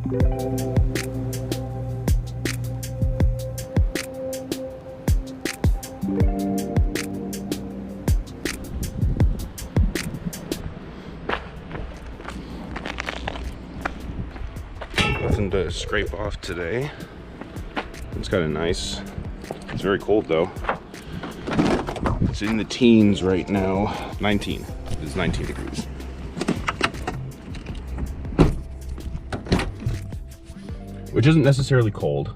Nothing to scrape off today. It's kind of nice. It's very cold though. It's in the teens right now. 19. It's 19 degrees. Which isn't necessarily cold.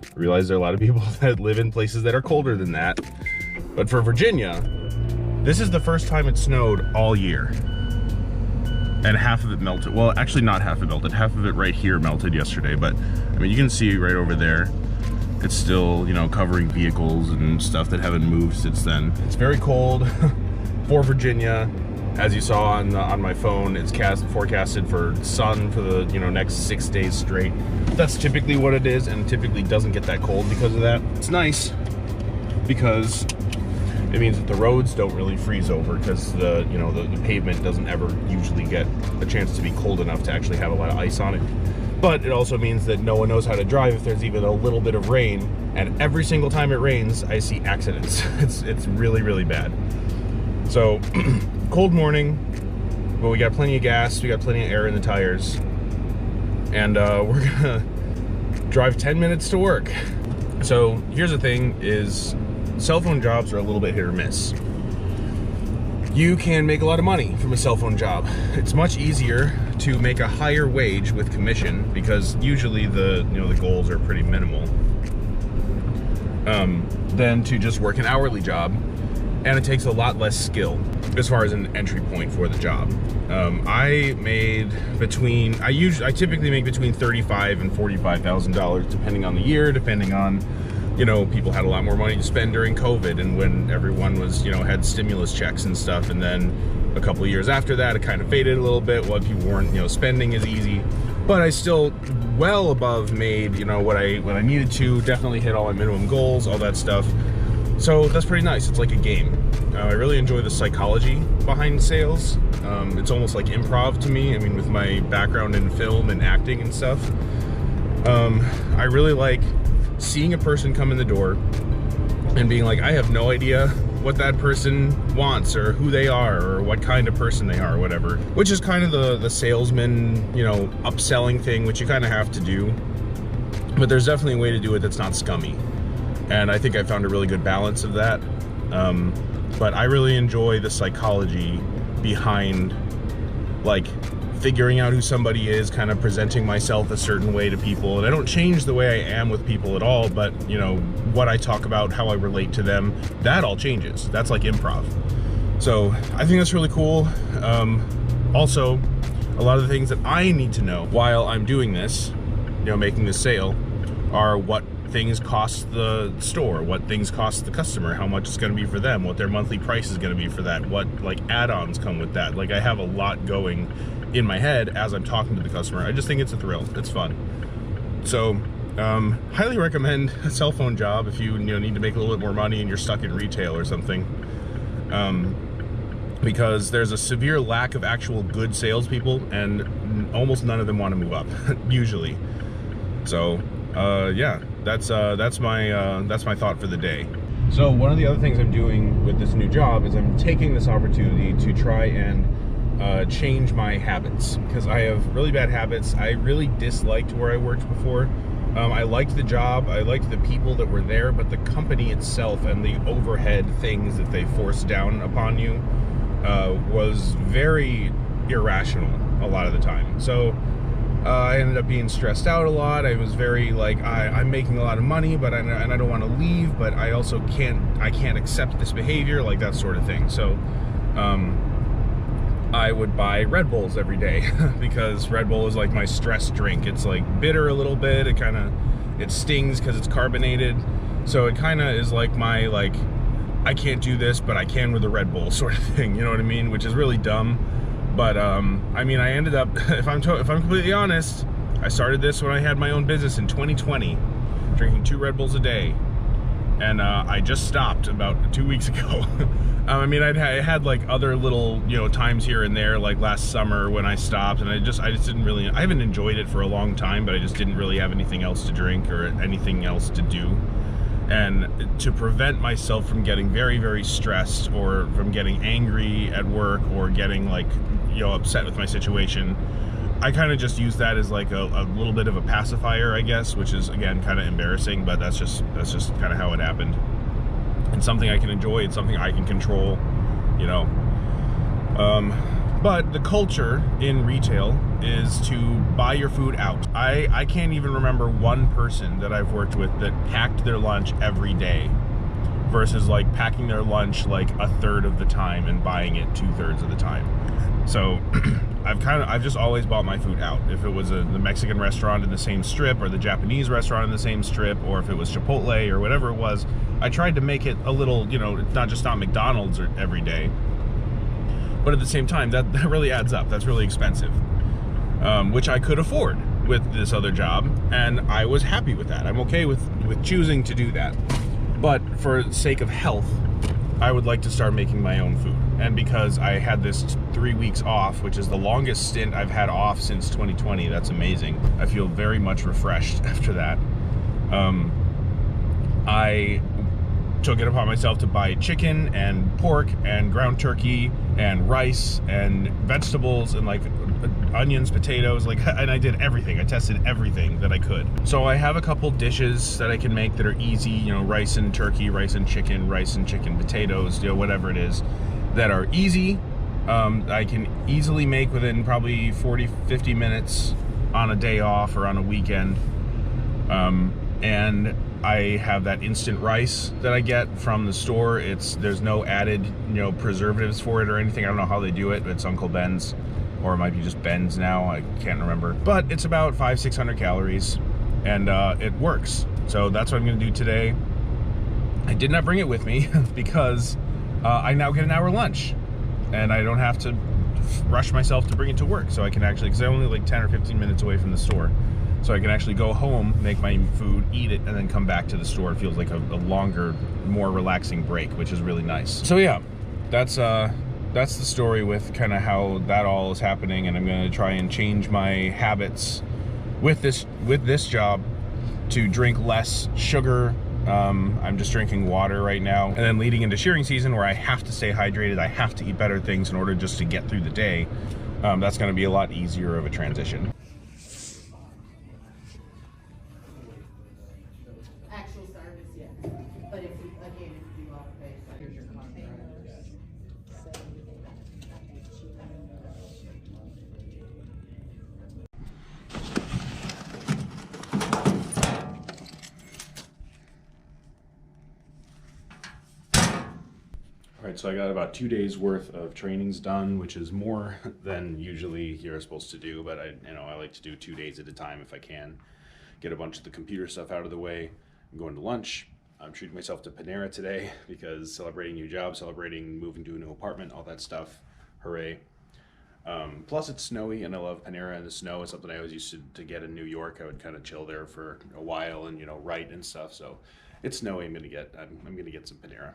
I realize there are a lot of people that live in places that are colder than that. But for Virginia, this is the first time it snowed all year. And half of it melted. Well, actually not half of it melted. Half of it right here melted yesterday. But I mean, you can see right over there, it's still, you know, covering vehicles and stuff that haven't moved since then. It's very cold for Virginia. As you saw on my phone, it's forecasted for sun for the, you know, next 6 days straight. That's typically what it is, and typically doesn't get that cold because of that. It's nice because it means that the roads don't really freeze over, because the pavement doesn't ever usually get a chance to be cold enough to actually have a lot of ice on it. But it also means that no one knows how to drive if there's even a little bit of rain, and every single time it rains, I see accidents. It's really, really bad. So, cold morning, but we got plenty of gas, we got plenty of air in the tires, and we're gonna drive 10 minutes to work. So here's the thing is, cell phone jobs are a little bit hit or miss. You can make a lot of money from a cell phone job. It's much easier to make a higher wage with commission, because usually the goals are pretty minimal, than to just work an hourly job, and it takes a lot less skill as far as an entry point for the job. I typically make between $35,000 and $45,000 depending on the year, depending on, you know, people had a lot more money to spend during COVID and when everyone was, you know, had stimulus checks and stuff. And then a couple of years after that, it kind of faded a little bit. What people weren't, you know, spending as easy, but I still well above made, you know, what I needed to, definitely hit all my minimum goals, all that stuff. So that's pretty nice. It's like a game. I really enjoy the psychology behind sales. It's almost like improv to me. I mean, with my background in film and acting and stuff, I really like seeing a person come in the door and being like, I have no idea what that person wants or who they are or what kind of person they are or whatever, which is kind of the salesman, you know, upselling thing, which you kind of have to do. But there's definitely a way to do it that's not scummy. And I think I found a really good balance of that. But I really enjoy the psychology behind, like, figuring out who somebody is, kind of presenting myself a certain way to people. And I don't change the way I am with people at all, but, you know, what I talk about, how I relate to them, that all changes. That's like improv. So I think that's really cool. Also, a lot of the things that I need to know while I'm doing this, you know, making this sale, are what things cost the store, what things cost the customer, how much it's going to be for them, what their monthly price is going to be for that, what like add-ons come with that. Like, I have a lot going in my head as I'm talking to the customer. I just think it's a thrill. It's fun. So highly recommend a cell phone job if you need to make a little bit more money and you're stuck in retail or something, because there's a severe lack of actual good salespeople, and almost none of them want to move up usually. So yeah, that's my thought for the day. So one of the other things I'm doing with this new job is I'm taking this opportunity to try and change my habits, because I have really bad habits. I really disliked where I worked before. I liked the job, I liked the people that were there, but the company itself and the overhead things that they forced down upon you was very irrational a lot of the time. So I ended up being stressed out a lot. I was very like, I'm making a lot of money, but I don't want to leave, but I also can't accept this behavior, like that sort of thing. So I would buy Red Bulls every day because Red Bull is like my stress drink. It's like bitter a little bit. It stings because it's carbonated. So it kind of is like my, like, I can't do this, but I can with a Red Bull sort of thing. You know what I mean? Which is really dumb. But I mean, I ended up, if I'm completely honest, I started this when I had my own business in 2020, drinking 2 Red Bulls a day. and I just stopped about 2 weeks ago. I mean, I had like other little, you know, times here and there, like last summer when I stopped, and I just didn't really, I haven't enjoyed it for a long time, but I just didn't really have anything else to drink or anything else to do. And to prevent myself from getting very, very stressed or from getting angry at work or getting like, you know, upset with my situation, I kind of just use that as like a little bit of a pacifier, I guess, which is again kind of embarrassing, but that's just kind of how it happened. And something I can enjoy, it's something I can control, you know. But the culture in retail is to buy your food out. I can't even remember one person that I've worked with that packed their lunch every day versus like packing their lunch like a third of the time and buying it 2/3 of the time. So I've just always bought my food out. If it was the Mexican restaurant in the same strip, or the Japanese restaurant in the same strip, or if it was Chipotle or whatever it was, I tried to make it a little, you know, it's not McDonald's every day. But at the same time, that really adds up. That's really expensive, which I could afford with this other job, and I was happy with that. I'm okay with choosing to do that. But for the sake of health, I would like to start making my own food. And because I had this 3 weeks off, which is the longest stint I've had off since 2020, that's amazing. I feel very much refreshed after that. I took it upon myself to buy chicken and pork and ground turkey and rice and vegetables and like onions, potatoes, like, and I did everything. I tested everything that I could. So I have a couple dishes that I can make that are easy, you know, rice and turkey, rice and chicken potatoes, you know, whatever it is, that are easy. I can easily make within probably 40-50 minutes on a day off or on a weekend. And I have that instant rice that I get from the store. There's no added, you know, preservatives for it or anything. I don't know how they do it. It's Uncle Ben's, or it might be just Ben's now. I can't remember. But it's about 500-600 calories, and it works. So that's what I'm going to do today. I did not bring it with me because I now get an hour lunch, and I don't have to rush myself to bring it to work. So I can actually, because I'm only like 10 or 15 minutes away from the store. So I can actually go home, make my food, eat it, and then come back to the store. It feels like a longer, more relaxing break, which is really nice. So yeah, that's the story with kind of how that all is happening, and I'm going to try and change my habits with this job to drink less sugar. I'm just drinking water right now, and then leading into shearing season where I have to stay hydrated, I have to eat better things in order just to get through the day. That's going to be a lot easier of a transition. Alright, so I got about 2 days worth of trainings done, which is more than usually you're supposed to do, but I like to do 2 days at a time if I can. Get a bunch of the computer stuff out of the way. I'm going to lunch. I'm treating myself to Panera today because celebrating new job, celebrating moving to a new apartment, all that stuff. Hooray. Plus it's snowy, and I love Panera, and the snow is something I always used to get in New York. I would kind of chill there for a while and, you know, write and stuff. So it's snowy. I'm gonna get some Panera.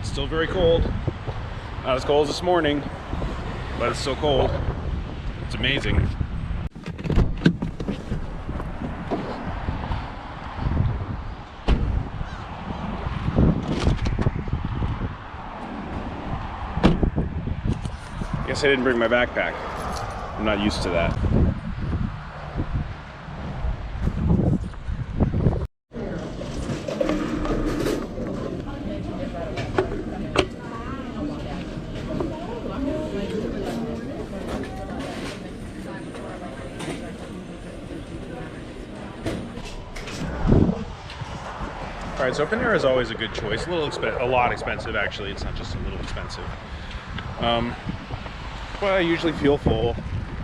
Still very cold. Not as cold as this morning, but it's still cold. It's amazing. I guess I didn't bring my backpack. I'm not used to that. All right, so Panera is always a good choice. A lot expensive, actually. It's not just a little expensive. But I usually feel full.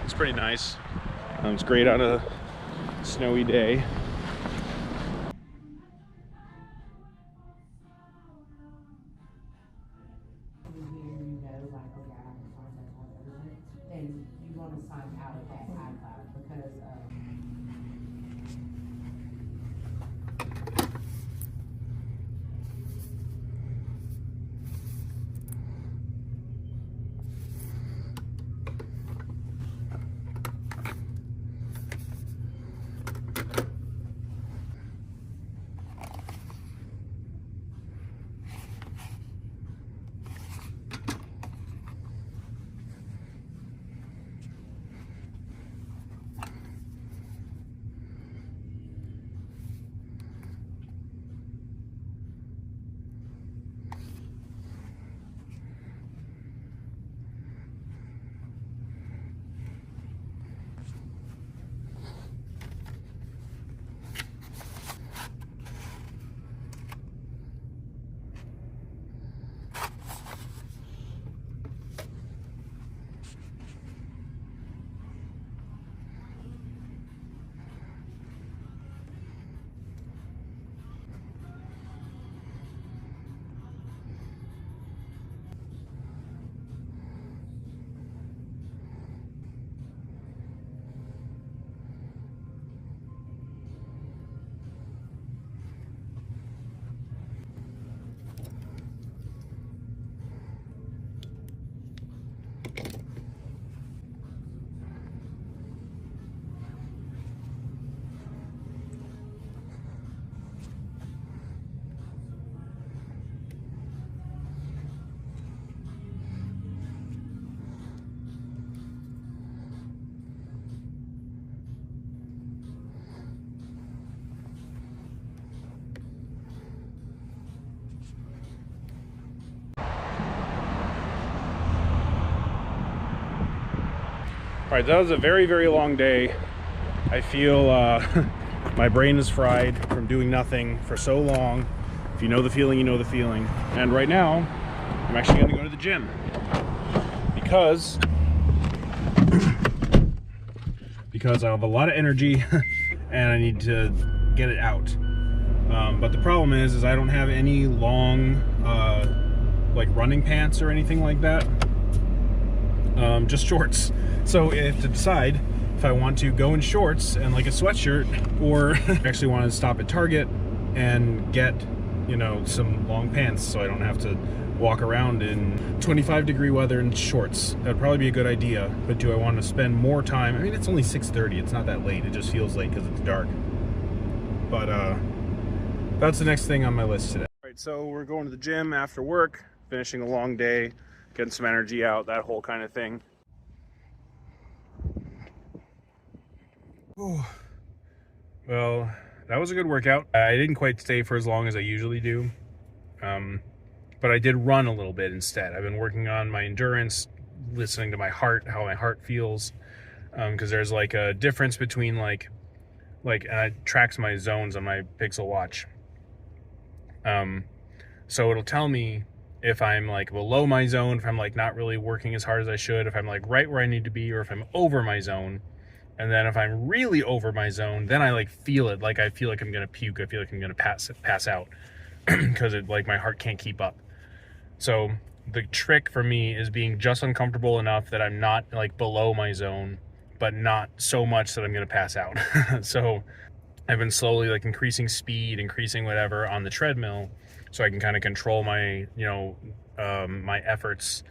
It's pretty nice. It's great on a snowy day. All right, that was a very, very long day. I feel my brain is fried from doing nothing for so long. If you know the feeling, you know the feeling. And right now, I'm actually gonna go to the gym because I have a lot of energy and I need to get it out. But the problem is I don't have any long like running pants or anything like that. Just shorts. So I have to decide if I want to go in shorts and like a sweatshirt, or actually want to stop at Target and get, you know, some long pants so I don't have to walk around in 25-degree weather in shorts. That'd probably be a good idea. But do I want to spend more time? I mean, it's only 6:30. It's not that late. It just feels late because it's dark. But that's the next thing on my list today. All right, so we're going to the gym after work, finishing a long day, getting some energy out, that whole kind of thing. Ooh. Well, that was a good workout. I didn't quite stay for as long as I usually do, but I did run a little bit instead. I've been working on my endurance, listening to my heart, how my heart feels, because there's like a difference between like and it tracks my zones on my Pixel watch. So it'll tell me if I'm like below my zone, if I'm like not really working as hard as I should, if I'm like right where I need to be, or if I'm over my zone. And then if I'm really over my zone, then I like feel it. Like I feel like I'm gonna puke. I feel like I'm gonna pass out because it like my heart can't keep up. So the trick for me is being just uncomfortable enough that I'm not like below my zone, but not so much that I'm gonna pass out. So I've been slowly like increasing speed, increasing whatever on the treadmill, so I can kind of control my, you know, my efforts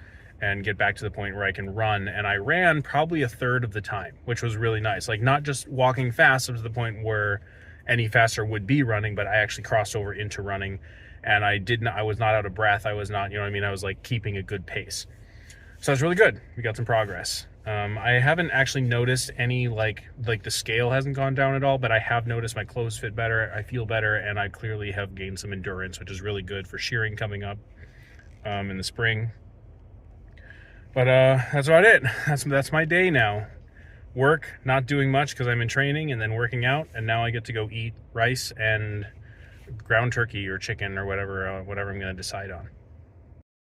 and get back to the point where I can run. And I ran probably a third of the time, which was really nice. Like not just walking fast up to the point where any faster would be running, but I actually crossed over into running, and I was not out of breath. I was not, you know what I mean? I was like keeping a good pace. So that's really good. We got some progress. I haven't actually noticed any like the scale hasn't gone down at all, but I have noticed my clothes fit better. I feel better, and I clearly have gained some endurance, which is really good for shearing coming up in the spring. But that's about it. That's my day now. Work, not doing much because I'm in training, and then working out, and now I get to go eat rice and ground turkey or chicken or whatever I'm going to decide on.